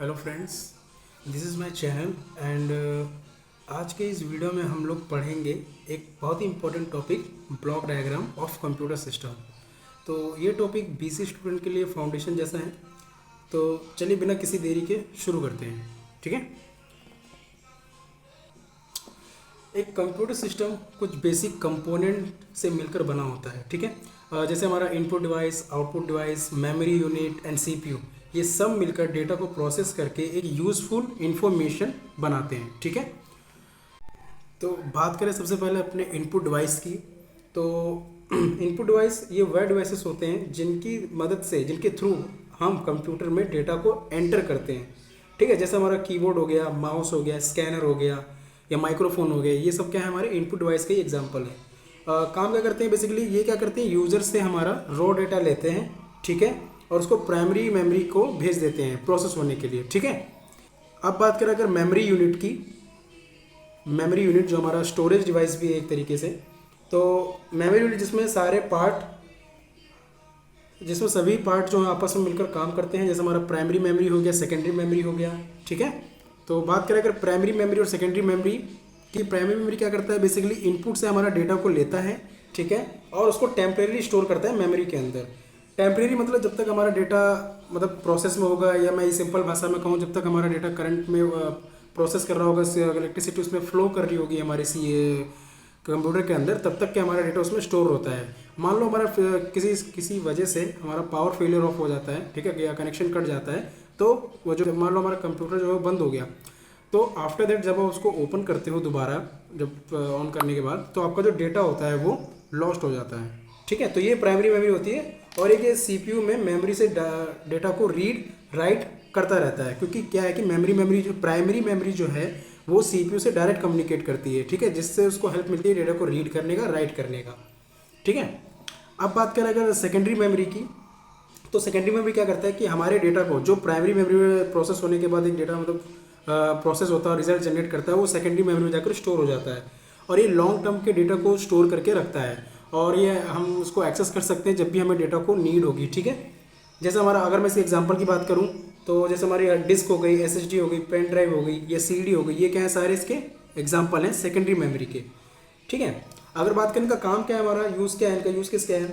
Hello friends, this is my channel and आज के इस वीडियो में हम लोग पढ़ेंगे एक बहुत ही important topic, block diagram of computer system. तो ये टॉपिक बीसी स्टूडेंट के लिए फाउंडेशन जैसा है। तो चलिए बिना किसी देरी के शुरू करते हैं। ठीक है। एक कंप्यूटर सिस्टम कुछ बेसिक कंपोनेंट से मिलकर बना होता है। ठीक है। जैसे हमारा input device, output device, memory unit and CPU, ये सब मिलकर डेटा को प्रोसेस करके एक यूजफुल इंफॉर्मेशन बनाते हैं। ठीक है। तो बात करें सबसे पहले अपने इनपुट डिवाइस की। तो इनपुट डिवाइस ये वह डिवाइसेस होते हैं जिनकी मदद से, जिनके थ्रू हम कंप्यूटर में डेटा को एंटर करते हैं। ठीक है। जैसे हमारा कीबोर्ड हो गया, माउस हो गया, स्कैनर हो गया या माइक्रोफोन हो गया, ये सब क्या है, हमारे इनपुट डिवाइस के एग्जाम्पल है। काम क्या करते हैं बेसिकली, ये क्या करते हैं, यूजर से हमारा रॉ डेटा लेते हैं। ठीक है। और उसको प्राइमरी मेमोरी को भेज देते हैं प्रोसेस होने के लिए। ठीक है। अब बात करें अगर मेमोरी यूनिट की, मेमोरी यूनिट जो हमारा स्टोरेज डिवाइस भी है एक तरीके से। तो मेमोरी यूनिट जिसमें सारे पार्ट, जिसमें सभी पार्ट जो है आपस में मिलकर काम करते हैं। जैसे हमारा प्राइमरी मेमोरी हो गया, सेकेंडरी मेमोरी हो गया। ठीक है। तो बात करें अगर प्राइमरी मेमोरी और सेकेंडरी मेमोरी की, प्राइमरी मेमोरी क्या करता है बेसिकली, इनपुट से हमारा डेटा को लेता है। ठीक है। और उसको टेम्परेरी स्टोर करता है मेमोरी के अंदर। टेम्परेरी मतलब जब तक हमारा डेटा मतलब प्रोसेस में होगा, या मैं सिंपल भाषा में कहूँ, जब तक हमारा डेटा करंट में प्रोसेस कर रहा होगा, इलेक्ट्रिसिटी उसमें फ्लो कर रही होगी हमारे कंप्यूटर के अंदर, तब तक क्या हमारा डेटा उसमें स्टोर होता है। मान लो हमारा किसी वजह से हमारा पावर फेलियर ऑफ हो जाता है, ठीक है, या कनेक्शन कट जाता है, तो वो जो मान लो हमारा कंप्यूटर जो है बंद हो गया, तो आफ्टर दैट जब आप उसको ओपन करते हो दोबारा, जब ऑन करने के बाद, तो आपका जो डेटा होता है वो लॉस्ट हो जाता है। ठीक है। तो ये प्राइमरी मेमोरी होती है। और एक ये सीपीयू में मेमोरी से डेटा को रीड राइट करता रहता है, क्योंकि क्या है कि मेमोरी जो प्राइमरी मेमोरी जो है वो सीपीयू से डायरेक्ट कम्युनिकेट करती है। ठीक है। जिससे उसको हेल्प मिलती है डेटा को रीड करने का, राइट करने का। ठीक है। अब बात करें अगर सेकेंडरी मेमोरी की, तो सेकेंडरी मेमोरी क्या करता है कि हमारे डेटा को, जो प्राइमरी मेमोरी में प्रोसेस होने के बाद एक डेटा मतलब प्रोसेस होता है, रिजल्ट जनरेट करता है, वो सेकेंडरी मेमोरी में जाकर स्टोर हो जाता है। और ये लॉन्ग टर्म के डेटा को स्टोर करके रखता है, और ये हम उसको एक्सेस कर सकते हैं जब भी हमें डेटा को नीड होगी। ठीक है। जैसे हमारा, अगर मैं इस एग्जांपल की बात करूं, तो जैसे हमारी डिस्क हो गई, एसएसडी हो गई, पेन ड्राइव हो गई, या सीडी हो गई, ये क्या है, सारे इसके एग्जांपल हैं सेकेंडरी मेमोरी के। ठीक है। अगर बात करें इनका काम क्या है, हमारा यूज़ क्या है, इनका यूज़ किस क्या है,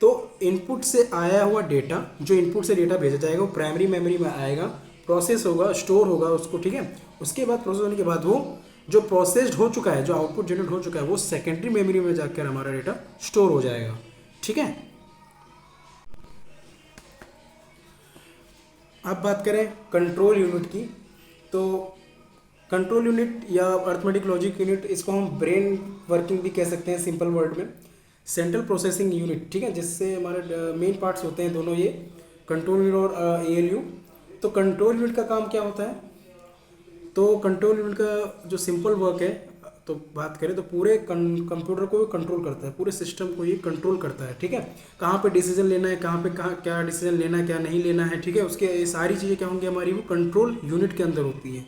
तो इनपुट से आया हुआ डेटा, जो इनपुट से डेटा भेजा जाएगा वो प्राइमरी मेमोरी में आएगा, प्रोसेस होगा, स्टोर होगा उसको। ठीक है। उसके बाद प्रोसेस होने के बाद वो जो प्रोसेस्ड हो चुका है, जो आउटपुट जनरेट हो चुका है, वो सेकेंडरी मेमोरी में जाकर हमारा डेटा स्टोर हो जाएगा। ठीक है। अब बात करें कंट्रोल यूनिट की, तो कंट्रोल यूनिट या अर्थमेटिक लॉजिक यूनिट, इसको हम ब्रेन वर्किंग भी कह सकते हैं सिंपल वर्ड में। सेंट्रल प्रोसेसिंग यूनिट, ठीक है, जिससे हमारे मेन पार्ट्स होते हैं दोनों, ये कंट्रोल यूनिट और एएलयू। तो कंट्रोल यूनिट का काम क्या होता है, तो कंट्रोल यूनिट का जो सिंपल वर्क है, तो बात करें तो पूरे कंप्यूटर को कंट्रोल करता है, पूरे सिस्टम को ये कंट्रोल करता है। ठीक है। कहाँ पे डिसीजन लेना है, कहाँ क्या डिसीजन लेना है, क्या नहीं लेना है। ठीक है। उसके ये सारी चीज़ें क्या होंगी हमारी, वो कंट्रोल यूनिट के अंदर होती है।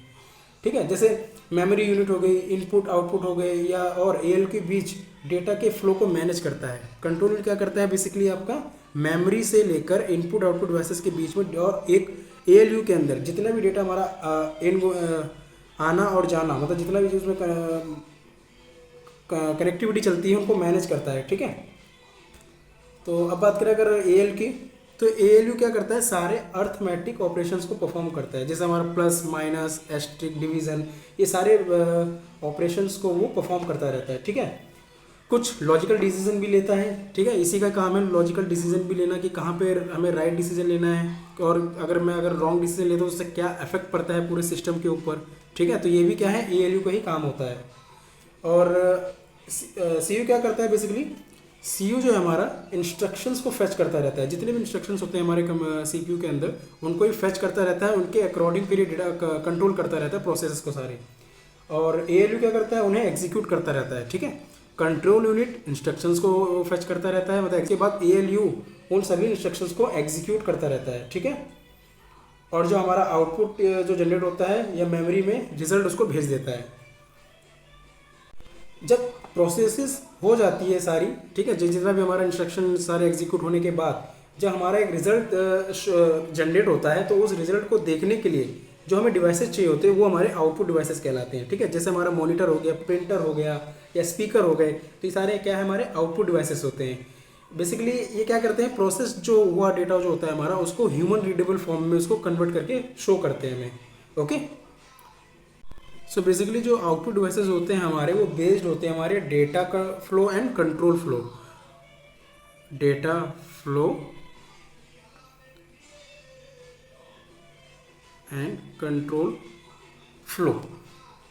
ठीक है। जैसे मेमोरी यूनिट हो गई, इनपुट आउटपुट हो गए, या और एएल के बीच डेटा के फ्लो को मैनेज करता है। कंट्रोल यूनिट क्या करता है बेसिकली, आपका मेमोरी से लेकर इनपुट आउटपुट डिवाइसेस के बीच में, और एक एएलयू के अंदर जितना भी डेटा हमारा आना और जाना, मतलब जितना भी उसमें कनेक्टिविटी चलती है, उनको मैनेज करता है। ठीक है। तो अब बात करें अगर एएल की, तो एएलयू क्या करता है, सारे अर्थमेटिक ऑपरेशंस को परफॉर्म करता है। जैसे हमारा प्लस, माइनस, एस्ट्रिक, डिवीजन, ये सारे ऑपरेशंस को वो परफॉर्म करता रहता है। ठीक है। कुछ लॉजिकल डिसीजन भी लेता है। ठीक है। इसी का काम है लॉजिकल डिसीजन भी लेना, कि कहाँ पे हमें राइट डिसीजन लेना है, और अगर रॉन्ग डिसीजन लेता हूँ तो उससे क्या इफेक्ट पड़ता है पूरे सिस्टम के ऊपर। ठीक है। तो ये भी क्या है, एएलयू का ही काम होता है। और सीयू क्या करता है बेसिकली, सीयू जो है हमारा इंस्ट्रक्शंस को फेच करता रहता है। जितने भी इंस्ट्रक्शंस होते हैं हमारे सीपीयू के अंदर, उनको ही फेच करता रहता है, उनके अकॉर्डिंग फिर डेटा कंट्रोल करता रहता है प्रोसेस को सारे। और एएलयू क्या करता है, उन्हें एग्जीक्यूट करता रहता है। ठीक है। कंट्रोल यूनिट इंस्ट्रक्शंस को फेच करता रहता है, मतलब इसके बाद एएलयू उन सभी इंस्ट्रक्शंस को एग्जीक्यूट करता रहता है। ठीक है। और जो हमारा आउटपुट जो जनरेट होता है, या मेमोरी में रिजल्ट उसको भेज देता है। जब प्रोसेसेस हो जाती है सारी, ठीक है, जितना भी हमारा इंस्ट्रक्शन सारे एग्जीक्यूट होने के बाद जब हमारा एक रिजल्ट जनरेट होता है, तो उस रिजल्ट को देखने के लिए जो हमें डिवाइसेस चाहिए होते हैं वो हमारे आउटपुट डिवाइसेस कहलाते हैं, ठीक है। जैसे हमारा मॉनिटर हो गया, प्रिंटर हो गया या स्पीकर हो गए, तो ये सारे क्या है हमारे आउटपुट डिवाइसेस होते हैं। बेसिकली ये क्या करते हैं, प्रोसेस जो हुआ डेटा जो होता है हमारा, उसको ह्यूमन रीडेबल फॉर्म में उसको कन्वर्ट करके शो करते हैं हमें, ओके। सो बेसिकली जो आउटपुट डिवाइसेस होते हैं हमारे, वो बेस्ड होते हैं हमारे डेटा का flow and control flow, data flow and control flow.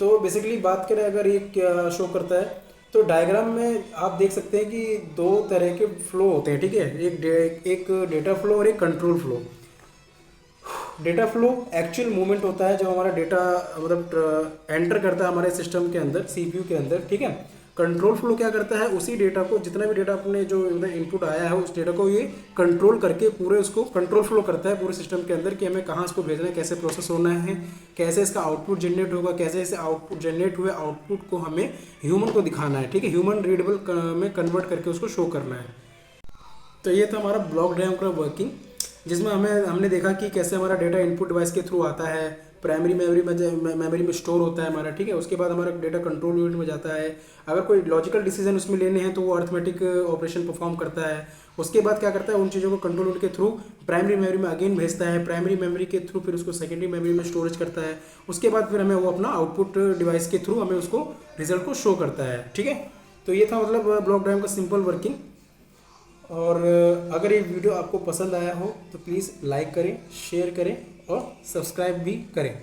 तो बेसिकली बात करें अगर ये क्या शो करता है, तो डायग्राम में आप देख सकते हैं कि दो तरह के फ्लो होते हैं, ठीक है। एक डेटा फ्लो और एक control flow. Data flow actual movement होता है जब हमारा डेटा मतलब एंटर करता है हमारे सिस्टम के अंदर, सीपीयू के अंदर, ठीक है। कंट्रोल फ्लो क्या करता है, उसी डेटा को, जितना भी डेटा अपने जो इनपुट आया है उस डेटा को ये कंट्रोल करके पूरे उसको कंट्रोल फ्लो करता है पूरे सिस्टम के अंदर कि हमें कहाँ इसको भेजना है, कैसे प्रोसेस होना है, कैसे इसका आउटपुट जनरेट होगा, कैसे इसे आउटपुट जनरेट हुए आउटपुट को हमें ह्यूमन को दिखाना है, ठीक है, ह्यूमन रीडेबल में कन्वर्ट करके उसको शो करना है। तो ये था हमारा ब्लॉक डायग्राम का वर्किंग, जिसमें हमने देखा कि कैसे हमारा डेटा इनपुट डिवाइस के थ्रू आता है, प्राइमरी मेमोरी में स्टोर होता है हमारा, ठीक है। उसके बाद हमारा डेटा कंट्रोल यूनिट में जाता है, अगर कोई लॉजिकल डिसीजन उसमें लेने हैं तो वो अर्थमेटिक ऑपरेशन परफॉर्म करता है। उसके बाद क्या करता है, उन चीज़ों को कंट्रोल यूनिट के थ्रू प्राइमरी मेमोरी में अगेन भेजता है, प्राइमरी मेमोरी के थ्रू फिर उसको सेकेंडरी मेमोरी में स्टोरेज करता है। उसके बाद फिर हमें वो अपना आउटपुट डिवाइस के थ्रू हमें उसको रिजल्ट को शो करता है, ठीक है। तो ये था मतलब ब्लॉक डायग्राम का सिंपल वर्किंग। और अगर ये वीडियो आपको पसंद आया हो तो प्लीज़ लाइक करें, शेयर करें और सब्सक्राइब भी करें।